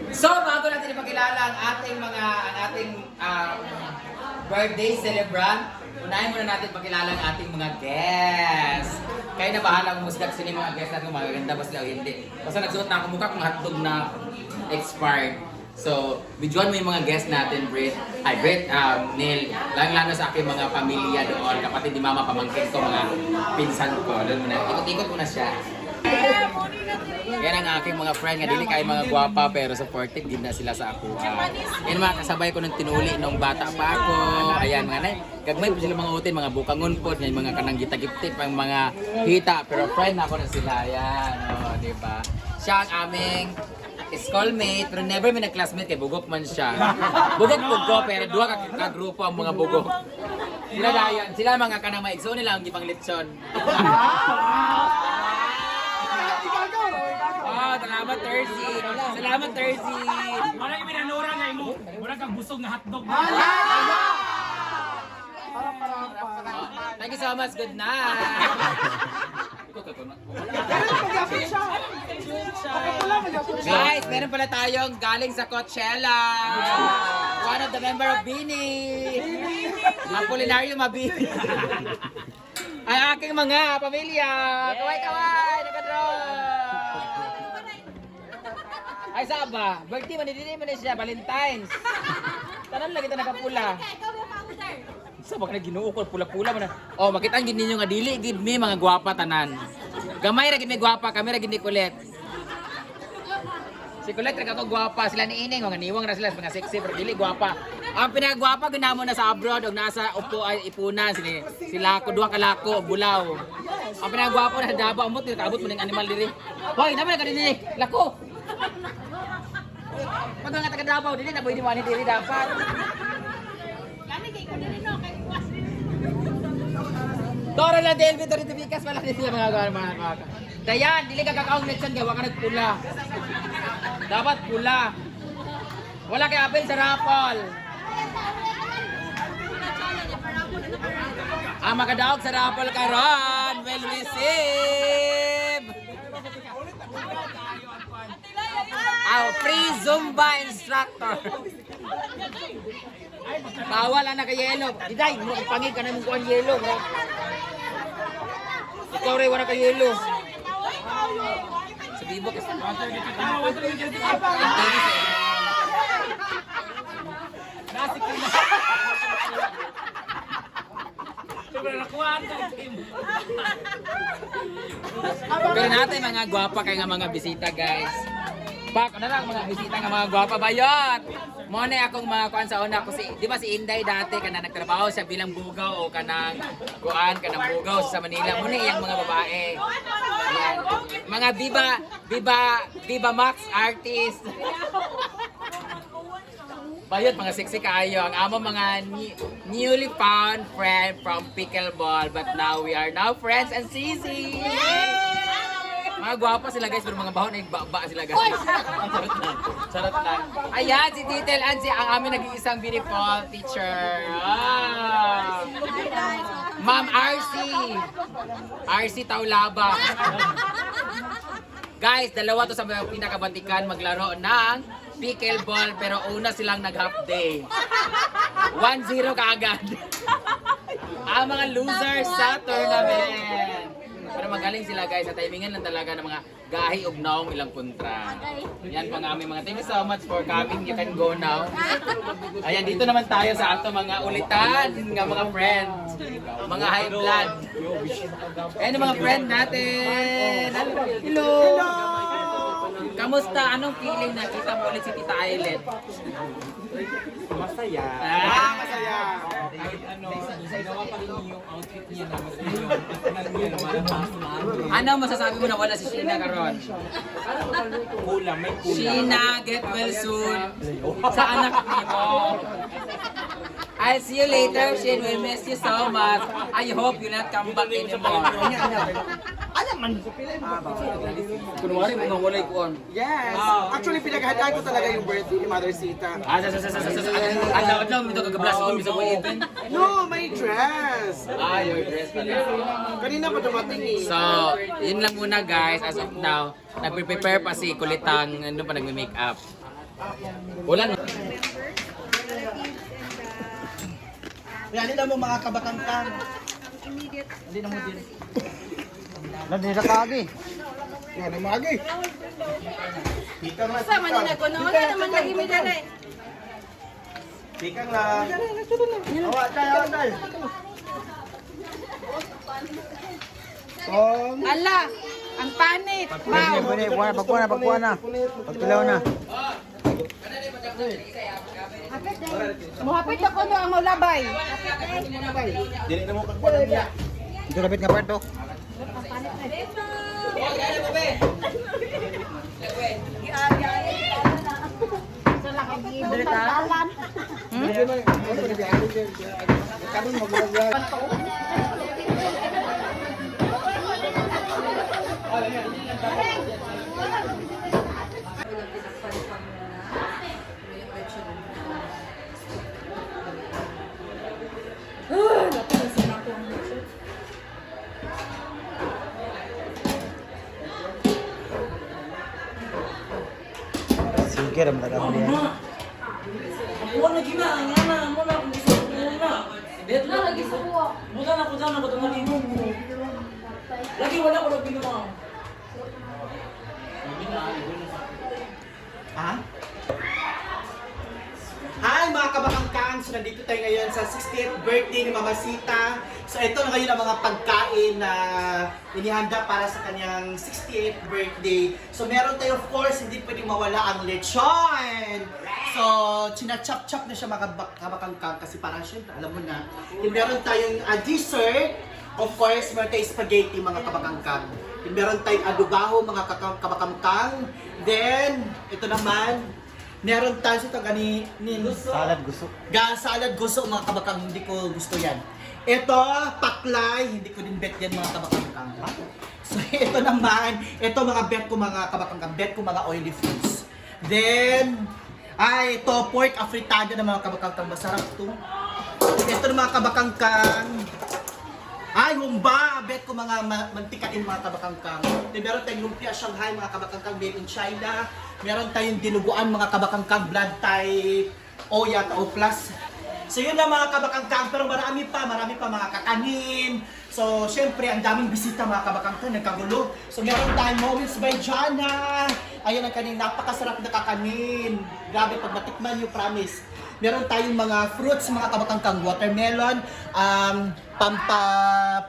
So, bago natin ipakilala ang ating birthday celebrant, unahin muna natin pakilala ang ating mga guests. Kaya na bahala kung musgat sila yung mga guests natin kung magaganda ba sila o hindi. Basta nagsuot na ako mukha kung hotdog na expired. So, videoan mo yung mga guests natin, Brit, Neil, lang-lalo sa aking mga pamilya doon, kapatid ni Mama, pamangkin ko, mga pinsan ko. Doon muna, ikot-ikot muna siya. Yan ang aking mga friend nga dili kay mga gwapa pero supportive din na sila sa ako. Yan mga kasabay ko nung tinuli nung bata pa ako. Ayan mga nay, gagmay po sila mga utin, mga bukangon po, yung mga kanang gitagiptip, ang mga hita pero friend ako na sila. Ayan, oh, di ba? Siya ang aming schoolmate pero never may nag-classmate kay bugok man siya. Bugok pero duha ka grupo ang mga bugok. Sila dayon, sila mga kanang maigso nila ang gipang lechon. Salamat, Terzi. Salamat, Terzi. Wala yung minanura nga mo. Wala kang busog na hotdog. Thank you so much. Good night. Guys, meron pala tayong galing sa Coachella. One of the member of Bini. Apolinario Mabini. Ay aking mga pamilya. Kaway-kaway. Nakadrone. Ay saba, birthday man hindi man siya Valentine's. Tanan lagi ta nakapula. Sa baka na Ginoo ko pula-pula man. Oh, makita gid ninyo nga dili gid mi mga gwapa tanan. Gamay ra gid mi gwapa, kami ra gid ni Kulet. Si Kulet ra ka gwapa, sila ni Ining mga niwang ra sila mga sexy pero dili gwapa. Ang pinagwapa ginamo na sa abroad og nasa upo ay ipunan sila ko duha ka lako bulaw. Ang pinagwapa na sa Davao amot kaabot mo ning animal diri. Hoy, naman ka dinhi. Lako. Pag nga taga Davao, dili na pwede mo ani diri dapat. Kami kay ko dili no kay kuwas. Toro na Delvi dito bikas wala din sila mga. Dayan, dili ka kakaong lechon gawa ka nagpula. Dapat pula. Wala kay apel sa rapol. Ang makadaog sa rapol karon will receive our free Zumba instructor. Bawal ang naka-yelo. Diday, pangig ka na mong kuhan yelo. Ikaw rin wala ka-yelo. Sa bibo kasi. Nasik ko na. Sobrang nakuhaan ka team. Pero natin mga gwapa kay nga mga bisita guys. Bak, ano lang mga bisita nga mga gwapa bayot. Mo na akong mga kuan sa una ko si, di ba si Inday dati kana nagtrabaho siya bilang bugaw o kanang kanang bugaw sa Manila. Mo na iyang mga babae. Yan. Mga Viva Max artist. Bayot mga sexy kaayo ang amo mga newly found friend from pickleball but now we are now friends and sisi. Mga gwapa sila guys, pero mga bahon ay ba sila guys. Charot lang. Charot lang. Ayan, si Titel and ang aming nag-iisang beautiful teacher. Ah. Ma'am RC. RC Taulaba. Guys, dalawa to sa mga pinakabantikan maglaro ng pickleball pero una silang nag-half day. 1-0 kaagad. Ang mga losers sa tournament. Pero magaling sila guys, sa timingan lang talaga ng mga gahi ug naong ilang kontra. Yan pa nga aming mga thank you so much for coming. You can go now. Ayan, dito naman tayo sa ato mga ulitan ng mga friends. Mga high blood. Ayan ang mga friend natin. Hello! Kamusta? Anong feeling na kita mo ulit si Tita Ailet? Masaya. Masaya. Kahit ano, ginawa pa rin yung outfit niya na mas Ano masasabi mo na wala si Sheena karon? kulang, may kulang. Sheena, get well soon. Sa anak mo. I'll see you later, Shane. We miss you so much. I hope you not come back anymore. Alam man. Kunwari mo nga walay kuon. Yes. Actually, pinaghandaan ko talaga yung birthday ni Mother Sita. Adlaw mo ito kagablas on bisa mo even. No, may dress. Your dress pala. Kanina pa dumating eh. So, yun lang muna guys. As of now, nagpe-prepare pa si Kulitang, ano pa nagme-make up. Ulan. Yan, nila mo mga kabakangkang. Hindi na mo din. Nandito ka agi. Yan, ang magi. Bikang lang. Sama nila ko naman na naman lagi may dala. Bikang lang. Awa, tayo, tayo. Ala, ang panit. Wow. Pwede, pagkuha na. Pagkilaw na. Muhapit ako no ang ulabay. Dili na mo kagwala niya. Dito kapit nga parto. Karon magulaglag. Sige, ram talaga mo yan. Ako lagi na, nga na, mo na, gusto ko na. Dito na lagi sa kuha. Buta na ko dyan, ako itong malinong mo. Lagi wala ko lang ginawa. Ha? Hi mga kabakangkang! So nandito tayo ngayon sa 60th birthday ni Mama Sita. So ito na ngayon ang mga pagkain na inihanda para sa kanyang 68th birthday. So meron tayo, of course, hindi pwedeng mawala ang lechon! So china-chop-chop na siya mga kabakangkang kasi parang syempre, alam mo na. Yung meron tayong dessert, of course, meron tayong spaghetti mga kabakangkang. Yung meron tayong adobaho mga kabakangkang. Then, ito naman, meron tayo ito Salad gusto. salad gusto mga kabakang, hindi ko gusto yan. Ito, paklay, hindi ko din bet yan mga kabakang. So ito naman, ito mga bet ko mga kabakang, bet ko mga oily foods. Then, ito pork afritada ng mga kabakang, masarap to. Ito ng mga kabakang, humba! Bet ko mga mantikain mga kabakangkang. Meron tayong lumpia Shanghai mga kabakangkang made in China. Meron tayong dinuguan mga kabakangkang blood type O yata O plus. So yun lang mga kabakangkang, pero marami pa mga kakanin. So syempre ang daming bisita mga kabakangkang, nagkagulo. So meron tayong moments by Jana. Ayan ang kanin, napakasarap na kakanin. Grabe pag matikman nyo, promise. Meron tayong mga fruits, mga kabakangkang, watermelon,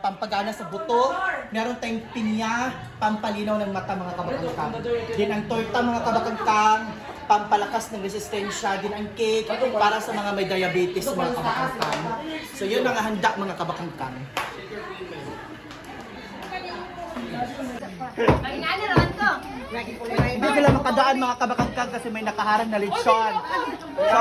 pampagana sa buto. Meron tayong pinya, pampalinaw ng mata, mga kabakangkang. Din ang torta, mga kabakangkang, pampalakas ng resistensya. Din ang cake, para sa mga may diabetes, mga kabakangkang. So yun ang handa, mga kabakangkang. Hindi sila makadaan mga kabakangkang kasi may nakaharang na lechon. So,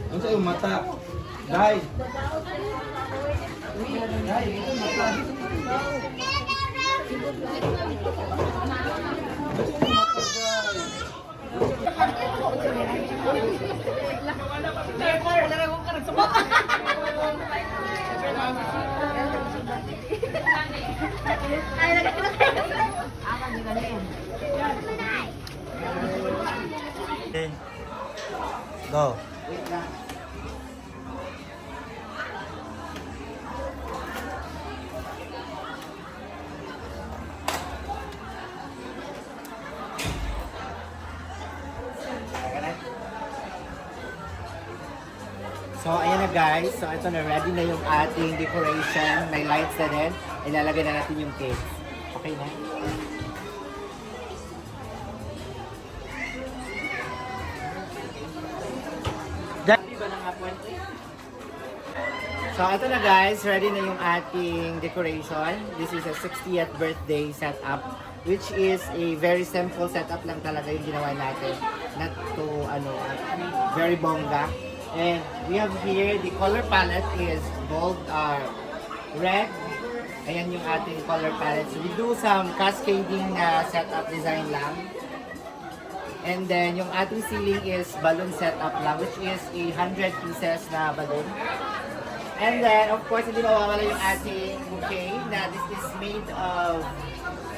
Ano sa'yo mata? Dahil. Okay. Go. So, ayan na guys. So, ito na. Ready na yung ating decoration. May lights na din. Ilalagay na natin yung cake. Okay na? So, ito na guys. Ready na yung ating decoration. This is a 60th birthday setup. Which is a very simple setup lang talaga yung ginawa natin. Not to, very bongga. And we have here, the color palette is gold, red. Ayan yung ating color palette. So we do some cascading na setup design lang. And then yung ating ceiling is balloon setup lang, which is 100 pieces na balloon. And then, of course, hindi mawawala yung ating bouquet na this is made of,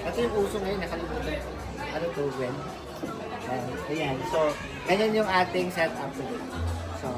ito yung uso ngayon, nakalimutan ko. Ano to, Gwen? Ayan. So, ganyan yung ating setup today. So,